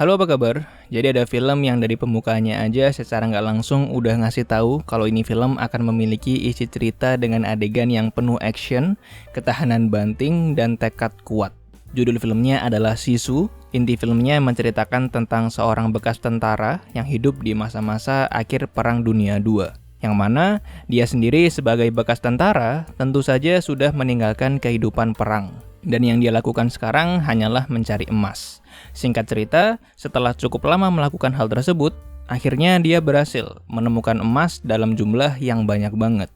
Halo, apa kabar? Jadi ada film yang dari pembukaannya aja secara nggak langsung udah ngasih tahu kalau ini film akan memiliki isi cerita dengan adegan yang penuh action, ketahanan banting, dan tekad kuat. Judul filmnya adalah Sisu. Inti filmnya menceritakan tentang seorang bekas tentara yang hidup di masa-masa akhir Perang Dunia II. Yang mana dia sendiri sebagai bekas tentara tentu saja sudah meninggalkan kehidupan perang. Dan yang dia lakukan sekarang hanyalah mencari emas. Singkat cerita, setelah cukup lama melakukan hal tersebut, akhirnya dia berhasil menemukan emas dalam jumlah yang banyak banget.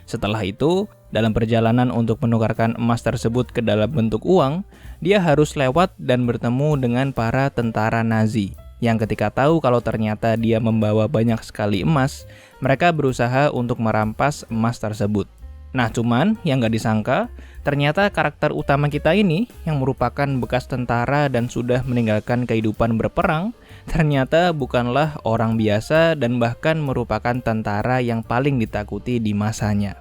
Setelah itu, dalam perjalanan untuk menukarkan emas tersebut ke dalam bentuk uang, dia harus lewat dan bertemu dengan para tentara Nazi. Yang ketika tahu kalau ternyata dia membawa banyak sekali emas, mereka berusaha untuk merampas emas tersebut. Nah, cuman yang gak disangka, ternyata karakter utama kita ini yang merupakan bekas tentara dan sudah meninggalkan kehidupan berperang, ternyata bukanlah orang biasa dan bahkan merupakan tentara yang paling ditakuti di masanya.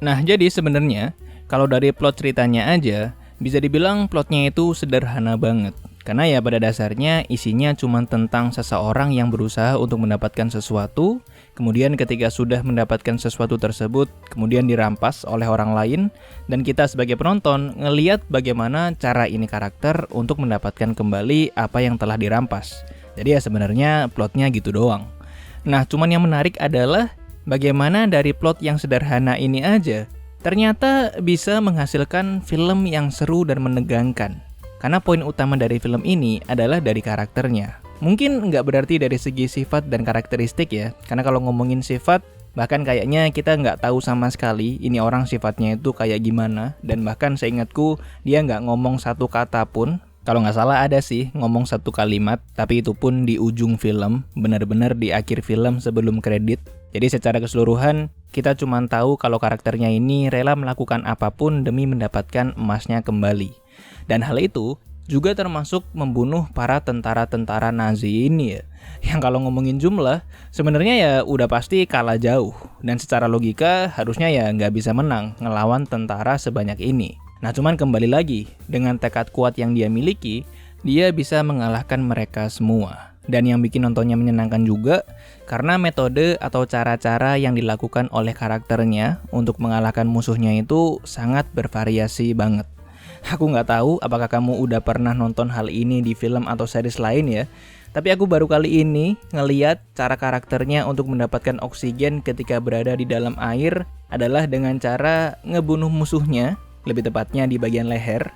Nah, jadi sebenarnya kalau dari plot ceritanya aja, bisa dibilang plotnya itu sederhana banget. Karena ya pada dasarnya isinya cuma tentang seseorang yang berusaha untuk mendapatkan sesuatu, kemudian ketika sudah mendapatkan sesuatu tersebut, kemudian dirampas oleh orang lain, dan kita sebagai penonton ngeliat bagaimana cara ini karakter untuk mendapatkan kembali apa yang telah dirampas. Jadi ya sebenarnya plotnya gitu doang. Nah, cuman yang menarik adalah bagaimana dari plot yang sederhana ini aja, ternyata bisa menghasilkan film yang seru dan menegangkan. Karena poin utama dari film ini adalah dari karakternya. Mungkin nggak berarti dari segi sifat dan karakteristik ya. Karena kalau ngomongin sifat, bahkan kayaknya kita nggak tahu sama sekali ini orang sifatnya itu kayak gimana. Dan bahkan seingatku dia nggak ngomong satu kata pun. Kalau nggak salah ada sih ngomong satu kalimat, tapi itu pun di ujung film, benar-benar di akhir film sebelum kredit. Jadi secara keseluruhan, kita cuma tahu kalau karakternya ini rela melakukan apapun demi mendapatkan emasnya kembali. Dan hal itu juga termasuk membunuh para tentara-tentara Nazi ini ya. Yang kalau ngomongin jumlah, sebenarnya ya udah pasti kalah jauh. Dan secara logika harusnya ya nggak bisa menang ngelawan tentara sebanyak ini. Nah cuman kembali lagi, dengan tekad kuat yang dia miliki, dia bisa mengalahkan mereka semua. Dan yang bikin nontonnya menyenangkan juga, karena metode atau cara-cara yang dilakukan oleh karakternya untuk mengalahkan musuhnya itu sangat bervariasi banget. Aku nggak tahu apakah kamu udah pernah nonton hal ini di film atau series lain ya. Tapi aku baru kali ini ngeliat cara karakternya untuk mendapatkan oksigen ketika berada di dalam air adalah dengan cara ngebunuh musuhnya, lebih tepatnya di bagian leher.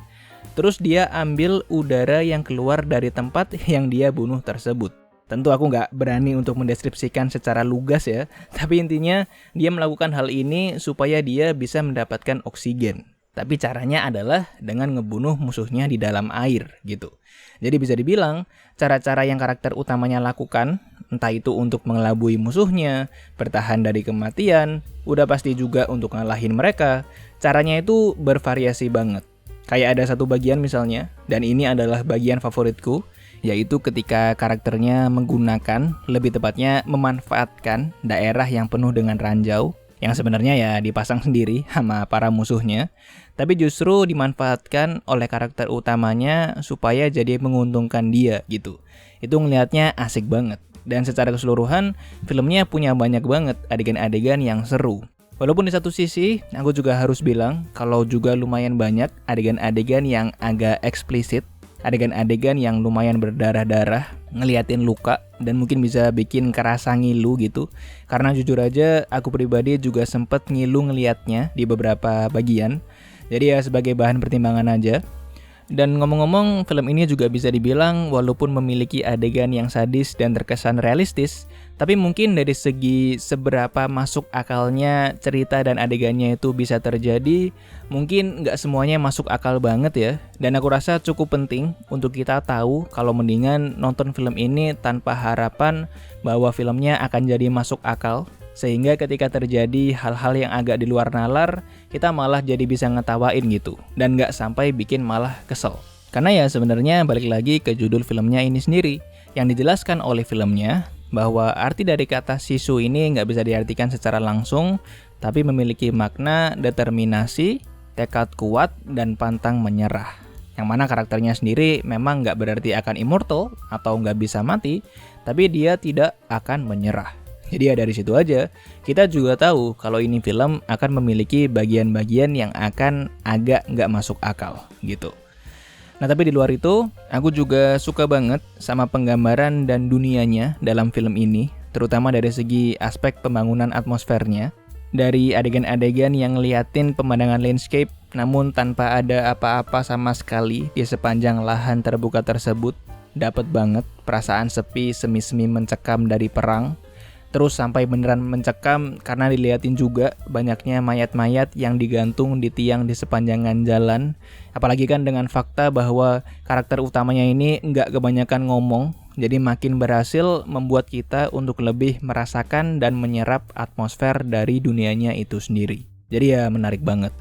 Terus dia ambil udara yang keluar dari tempat yang dia bunuh tersebut. Tentu aku nggak berani untuk mendeskripsikan secara lugas ya. Tapi intinya dia melakukan hal ini supaya dia bisa mendapatkan oksigen. Tapi caranya adalah dengan ngebunuh musuhnya di dalam air gitu. Jadi bisa dibilang cara-cara yang karakter utamanya lakukan, entah itu untuk mengelabui musuhnya, bertahan dari kematian, udah pasti juga untuk ngalahin mereka, caranya itu bervariasi banget. Kayak ada satu bagian misalnya, dan ini adalah bagian favoritku, yaitu ketika karakternya menggunakan, lebih tepatnya memanfaatkan daerah yang penuh dengan ranjau, yang sebenarnya ya dipasang sendiri sama para musuhnya, tapi justru dimanfaatkan oleh karakter utamanya supaya jadi menguntungkan dia gitu. Itu ngelihatnya asik banget. Dan secara keseluruhan, filmnya punya banyak banget adegan-adegan yang seru. Walaupun di satu sisi, aku juga harus bilang kalau juga lumayan banyak adegan-adegan yang agak eksplisit, adegan-adegan yang lumayan berdarah-darah, ngeliatin luka, dan mungkin bisa bikin kerasa ngilu gitu. Karena jujur aja, aku pribadi juga sempet ngilu ngeliatnya di beberapa bagian. Jadi ya sebagai bahan pertimbangan aja. Dan ngomong-ngomong, film ini juga bisa dibilang walaupun memiliki adegan yang sadis dan terkesan realistis, tapi mungkin dari segi seberapa masuk akalnya cerita dan adegannya itu bisa terjadi, mungkin nggak semuanya masuk akal banget ya. Dan aku rasa cukup penting untuk kita tahu kalau mendingan nonton film ini tanpa harapan bahwa filmnya akan jadi masuk akal. Sehingga ketika terjadi hal-hal yang agak di luar nalar, kita malah jadi bisa ngetawain gitu. Dan nggak sampai bikin malah kesel. Karena ya sebenarnya balik lagi ke judul filmnya ini sendiri. Yang dijelaskan oleh filmnya, bahwa arti dari kata sisu ini nggak bisa diartikan secara langsung, tapi memiliki makna determinasi, tekad kuat, dan pantang menyerah. Yang mana karakternya sendiri memang nggak berarti akan immortal atau nggak bisa mati, tapi dia tidak akan menyerah. Jadi ya dari situ aja, kita juga tahu kalau ini film akan memiliki bagian-bagian yang akan agak nggak masuk akal gitu. Nah tapi di luar itu, aku juga suka banget sama penggambaran dan dunianya dalam film ini, terutama dari segi aspek pembangunan atmosfernya. Dari adegan-adegan yang ngeliatin pemandangan landscape, namun tanpa ada apa-apa sama sekali di sepanjang lahan terbuka tersebut, dapat banget perasaan sepi semi-semi mencekam dari perang. Terus sampai beneran mencekam karena diliatin juga banyaknya mayat-mayat yang digantung di tiang di sepanjangan jalan. Apalagi kan dengan fakta bahwa karakter utamanya ini nggak kebanyakan ngomong, jadi makin berhasil membuat kita untuk lebih merasakan dan menyerap atmosfer dari dunianya itu sendiri. Jadi ya menarik banget.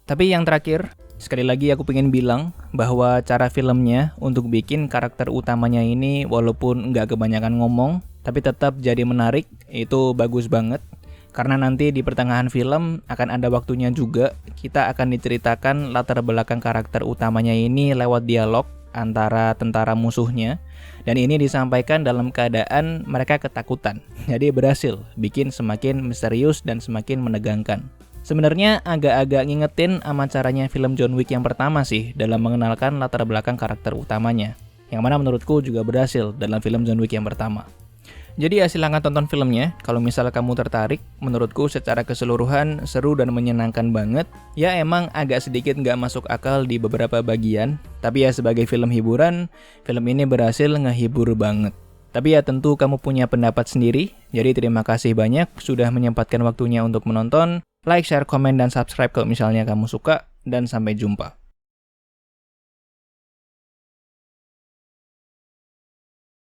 Tapi yang terakhir, sekali lagi aku pengen bilang bahwa cara filmnya untuk bikin karakter utamanya ini walaupun nggak kebanyakan ngomong, tapi tetap jadi menarik, itu bagus banget. Karena nanti di pertengahan film akan ada waktunya juga kita akan diceritakan latar belakang karakter utamanya ini lewat dialog antara tentara musuhnya. Dan ini disampaikan dalam keadaan mereka ketakutan. Jadi berhasil bikin semakin misterius dan semakin menegangkan. Sebenarnya agak-agak ngingetin sama caranya film John Wick yang pertama sih dalam mengenalkan latar belakang karakter utamanya. Yang mana menurutku juga berhasil dalam film John Wick yang pertama. Jadi ya silahkan tonton filmnya, kalau misalnya kamu tertarik, menurutku secara keseluruhan seru dan menyenangkan banget. Ya emang agak sedikit nggak masuk akal di beberapa bagian, tapi ya sebagai film hiburan, film ini berhasil ngehibur banget. Tapi ya tentu kamu punya pendapat sendiri, jadi terima kasih banyak sudah menyempatkan waktunya untuk menonton. Like, share, komen, dan subscribe kalau misalnya kamu suka, dan sampai jumpa.